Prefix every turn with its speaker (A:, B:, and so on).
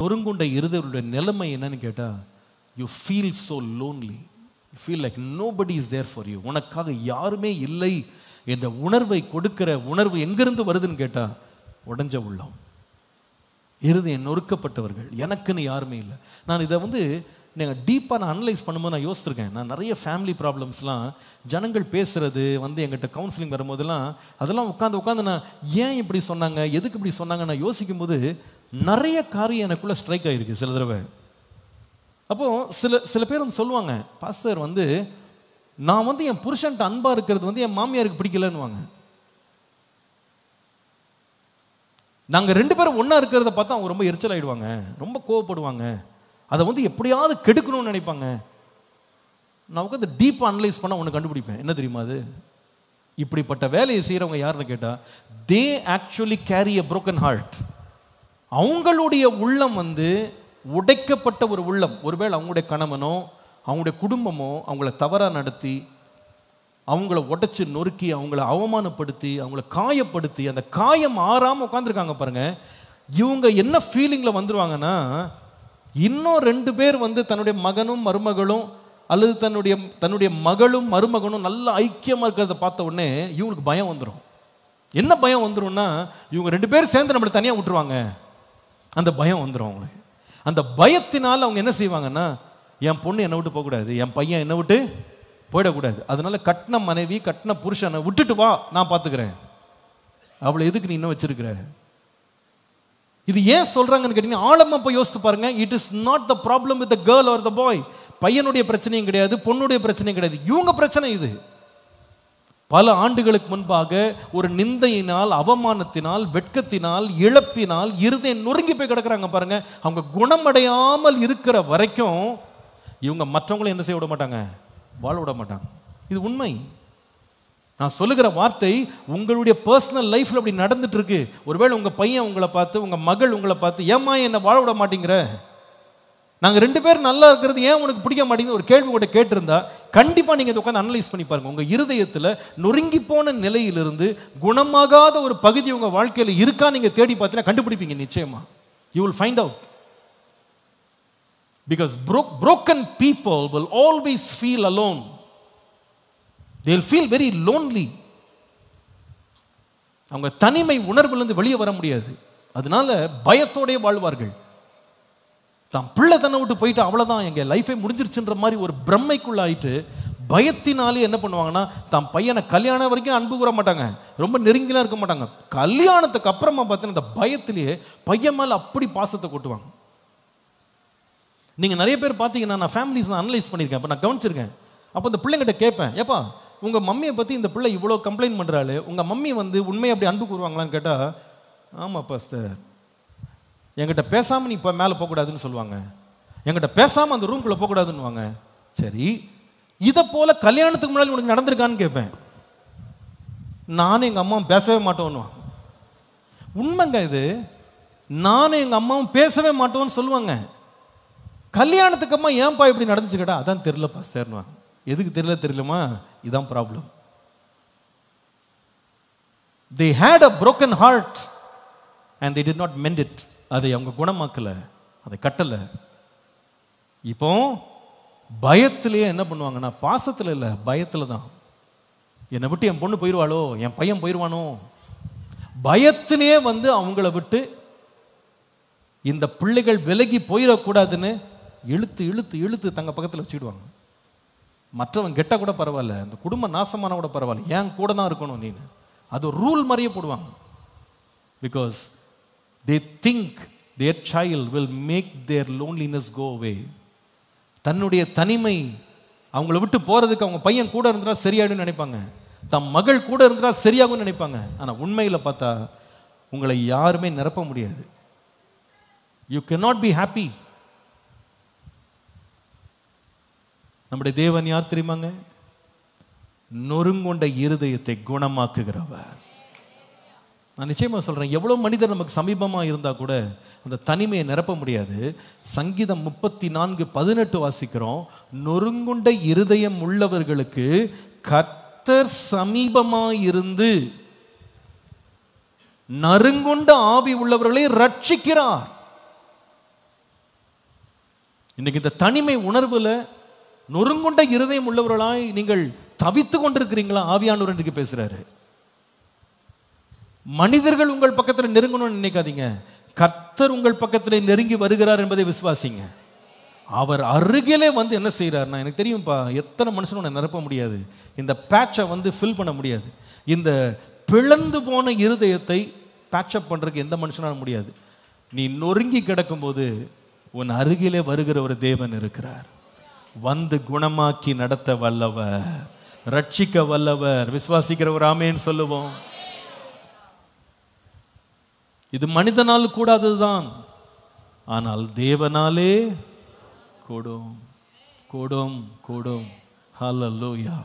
A: நொறுங்குண்ட இருதவருடைய நிலைமை என்னன்னு கேட்டா, you feel so lonely, you feel like nobody is there for you. உனக்காக யாருமே இல்லை என்ற உணர்வை கொடுக்கிற உணர்வு எங்கிருந்து வருதுன்னு கேட்டா, உடைஞ்ச உள்ளம், இருதயம் நொறுக்கப்பட்டவர்கள், எனக்குன்னு யாருமே இல்லை. நான் இதை நீங்கள் டீப்பாக நான் அனலைஸ் பண்ணும்போது நான் யோசிச்சிருக்கேன். நான் நிறைய ஃபேமிலி ப்ராப்ளம்ஸ்லாம் ஜனங்கள் பேசுகிறது எங்கிட்ட கவுன்சிலிங் வரும்போதெல்லாம் அதெல்லாம் உட்காந்து நான் ஏன் இப்படி சொன்னாங்க, எதுக்கு இப்படி சொன்னாங்க நான் யோசிக்கும் போது நிறைய காரியம் எனக்குள்ளே ஸ்ட்ரைக் ஆகிருக்கு சில தடவை. அப்போது சில பேர் சொல்லுவாங்க, பாஸ்டர் நான் என் புருஷன்ட்ட அன்பாக இருக்கிறது என் மாமியாருக்கு பிடிக்கலன்னுவாங்க. நாங்கள் 2 பேரும் ஒன்றா இருக்கிறத பார்த்தா அவங்க ரொம்ப எரிச்சல் ஆகிடுவாங்க, ரொம்ப கோவப்படுவாங்க, அதை எப்படியாவது கெடுக்கணும்னு நினைப்பாங்க. நான் உட்காந்து டீப்பாக அனலைஸ் பண்ண ஒன்று கண்டுபிடிப்பேன். என்ன தெரியுமா அது? இப்படிப்பட்ட வேலையை செய்கிறவங்க யாருன்னு கேட்டால், they actually carry a broken heart. அவங்களுடைய உள்ளம் உடைக்கப்பட்ட ஒரு உள்ளம். ஒருவேளை அவங்களுடைய கணவனோ அவங்களுடைய குடும்பமோ அவங்கள தவறாக நடத்தி, அவங்கள உடைச்சி நொறுக்கி, அவங்கள அவமானப்படுத்தி, அவங்கள காயப்படுத்தி, அந்த காயம் ஆறாமல் உட்காந்துருக்காங்க பாருங்க. இவங்க என்ன ஃபீலிங்கில் வந்துடுவாங்கன்னா, இன்னும் 2 பேர் தன்னுடைய மகனும் மருமகளும் அல்லது தன்னுடைய மகளும் மருமகனும் நல்ல ஐக்கியமாக இருக்கிறத பார்த்த உடனே இவங்களுக்கு பயம் வந்துடும். என்ன பயம் வந்துடும்னா, இவங்க 2 பேர் சேர்ந்து நம்மளை தனியாக விட்டுருவாங்க, அந்த பயம் வந்துடும் அவங்களுக்கு. அந்த பயத்தினால் அவங்க என்ன செய்வாங்கன்னா, என் பொண்ணு என்னை விட்டு போகக்கூடாது, என் பையன் என்னை விட்டு போயிடக்கூடாது, அதனால கட்டின மனைவி கட்டின புருஷனை விட்டுட்டு வா, நான் பார்த்துக்கிறேன், அவளை எதுக்கு நீ இன்னும் வச்சிருக்கிற. இது ஏன் சொல்றாங்கன்னு கேட்டீங்கன்னா, ஆழமா போய் யோசித்து பாருங்க. It is not the problem with the girl or the boy. பையனுடைய பிரச்சனையும் கிடையாது, பொண்ணுடைய பிரச்சனையும் கிடையாது, இவங்க பிரச்சனை இது. பல ஆண்டுகளுக்கு முன்பாக ஒரு நிந்தையினால், அவமானத்தினால், வெட்கத்தினால், இழப்பினால் இருதயம் நொறுங்கி போய் கிடக்குறாங்க பாருங்க. அவங்க குணமடையாமல் இருக்கிற வரைக்கும் இவங்க மற்றவங்களும் என்ன செய்ய விட மாட்டாங்க, வாழ விட மாட்டாங்க. இது உண்மை. நான் சொல்லுகிற வார்த்தை உங்களுடைய பர்சனல் லைஃப்ல அப்படி நடந்துட்டு இருக்கு. ஒருவேளை உங்க பையன் உங்களை பார்த்து, உங்க மகள் உங்களை பார்த்து, ஏம்மா என்ன வாழ விட மாட்டேங்கிற, நாங்கள் 2 பேரும் நல்லா இருக்கிறது ஏன் உனக்கு பிடிக்க மாட்டேங்குது ஒரு கேள்வி கூட கேட்டிருந்தா, கண்டிப்பாக நீங்கள் இதை உட்காந்து அனலைஸ் பண்ணி பாருங்க. உங்கள் இருதயத்தில் நொறுங்கி போன நிலையிலிருந்து குணமாகாத ஒரு பகுதி உங்கள் வாழ்க்கையில் இருக்கா நீங்கள் தேடி பார்த்தீங்கன்னா கண்டுபிடிப்பீங்க நிச்சயமா. You will find out. Because broken people will always feel alone. They'll feel very lonely. அவங்க தனிமை உணர்விலிருந்து வெளியே வர முடியாது. அதனால பயத்தோடே வாழ்வார்கள். தான் பிள்ளை தன்னை விட்டு போயிட்டு அவ்வளோதான் எங்கள் லைஃபே முடிஞ்சிருச்சுன்ற மாதிரி ஒரு பிரம்மைக்குள்ள ஆயிட்டு பயத்தினாலே என்ன பண்ணுவாங்கன்னா, தான் பையனை கல்யாணம் வரைக்கும் அன்பு கூற மாட்டாங்க, ரொம்ப நெருங்கிலாம் இருக்க மாட்டாங்க. கல்யாணத்துக்கு அப்புறமா பார்த்தீங்கன்னா இந்த பயத்திலேயே பையன் மேலே அப்படி பாசத்தை கொட்டுவாங்க. நீங்கள் நிறைய பேர் பார்த்தீங்கன்னா, நான் ஃபேமிலிஸ் நான் அனலைஸ் பண்ணியிருக்கேன், அப்போ நான் கவனிச்சிருக்கேன். அப்போ இந்த பிள்ளைங்கிட்ட கேட்பேன், ஏப்பா உங்கள் மம்மியை பற்றி இந்த பிள்ளை இவ்வளோ கம்ப்ளைண்ட் பண்ணுறாள், உங்கள் மம்மி உண்மையை அப்படி அன்பு கூறுவாங்களான்னு கேட்டால், ஆமாம் பாஸ்டர், என்கிட்ட பேசாமல் நீ இப்போ மேலே போகக்கூடாதுன்னு சொல்லுவாங்க, என்கிட்ட பேசாமல் அந்த ரூம்குள்ளே போகக்கூடாதுன்னுவாங்க. சரி, இதை போல் கல்யாணத்துக்கு முன்னாடி உனக்கு நடந்திருக்கான்னு கேட்பேன். நானும் எங்கள் அம்மாவும் பேசவே மாட்டோன்னுவாங்க. உண்மைங்க இது, நானும் எங்கள் அம்மாவும் பேசவே மாட்டோன்னு சொல்லுவாங்க. கல்யாணத்துக்கு அம்மா ஏன்பா இப்படி நடந்துச்சு கேட்டா, அதான் தெரியல பாஸ்டர்னுவாங்க. எதுக்கு தெரியலமா, இதான் problem. They had a broken heart and they did not mend it. அதை அவங்க குணமாக்கல, அதை கட்டல. இப்போ பயத்திலேயே என்ன பண்ணுவாங்கன்னா, பாசத்தில் இல்லை பயத்தில் தான், என்னை விட்டு என் பொண்ணு போயிடுவாளோ, என் பையன் போயிடுவானோ, பயத்திலேயே அவங்கள விட்டு இந்த பிள்ளைகள் விலகி போயிடக்கூடாதுன்னு இழுத்து இழுத்து இழுத்து தங்க பக்கத்தில் வச்சுக்கிடுவாங்க. மற்றவன் கெட்ட கூட பரவாயில்ல, அந்த குடும்ப நாசமான கூட பரவாயில்ல, ஏன் கூட தான் இருக்கணும் நீ, அது ஒரு ரூல் மாதிரியே போடுவாங்க. Because they think their child will make their loneliness go away. தன்னுடைய தனிமை அவங்கள விட்டு போகிறதுக்கு அவங்க பையன் கூட இருந்தா சரியாயிடும் நினைப்பாங்க, தம் மகள் கூட இருந்தா சரியாகும் நினைப்பாங்க. ஆனால் உண்மையில் பார்த்தா உங்களை யாருமே நிரப்ப முடியாது. You cannot be happy. நம்முடைய தேவன் யார் தெரியுமாங்க? நொறுங்குண்ட இருதயத்தை குணமாக்குகிறவர். நான் நிச்சயமாக சொல்கிறேன், எவ்வளோ மனிதர் நமக்கு சமீபமாக இருந்தால் கூட அந்த தனிமையை நிரப்ப முடியாது. சங்கீதம் 34:18 வாசிக்கிறோம், நொறுங்குண்ட இருதயம் உள்ளவர்களுக்கு கர்த்தர் சமீபமாக இருந்து நறுங்குண்ட ஆவி உள்ளவர்களை ரட்சிக்கிறார். இன்னைக்கு இந்த தனிமை உணர்வுல நொறுங்குண்ட இருதயம் உள்ளவர்களாய் நீங்கள் தவித்து கொண்டிருக்கிறீங்களா? ஆவியானவர் இன்றைக்கு பேசுறாரு. மனிதர்கள் உங்கள் பக்கத்தில் நெருங்கணும்னு நினைக்காதீங்க. கர்த்தர் உங்கள் பக்கத்தில் நெருங்கி வருகிறார் என்பதை விசுவாசிங்க. அவர் அருகிலே வந்து என்ன செய்யறாருன்னா, எனக்கு தெரியும்ப்பா, எத்தனை மனுஷனும் உன்னை நிரப்ப முடியாது, இந்த பேட்சை வந்து ஃபில் பண்ண முடியாது, இந்த பிளந்து போன இருதயத்தை பேட்சப் பண்றதுக்கு எந்த மனுஷனால முடியாது. நீ நொறுங்கி கிடக்கும்போது உன் அருகிலே வருகிற ஒரு தேவன் இருக்கிறார். வந்து குணமாக்கி நடத்த வல்லவர், ரட்சிக்க வல்லவர். விசுவாசிக்கிற ஒரு ஆமேன்னு சொல்லுவோம். இது மனிதனால் கூடாததுதான், ஆனால் தேவனாலே கூடும் கூடும் கூடும். ஹல்லேலூயா.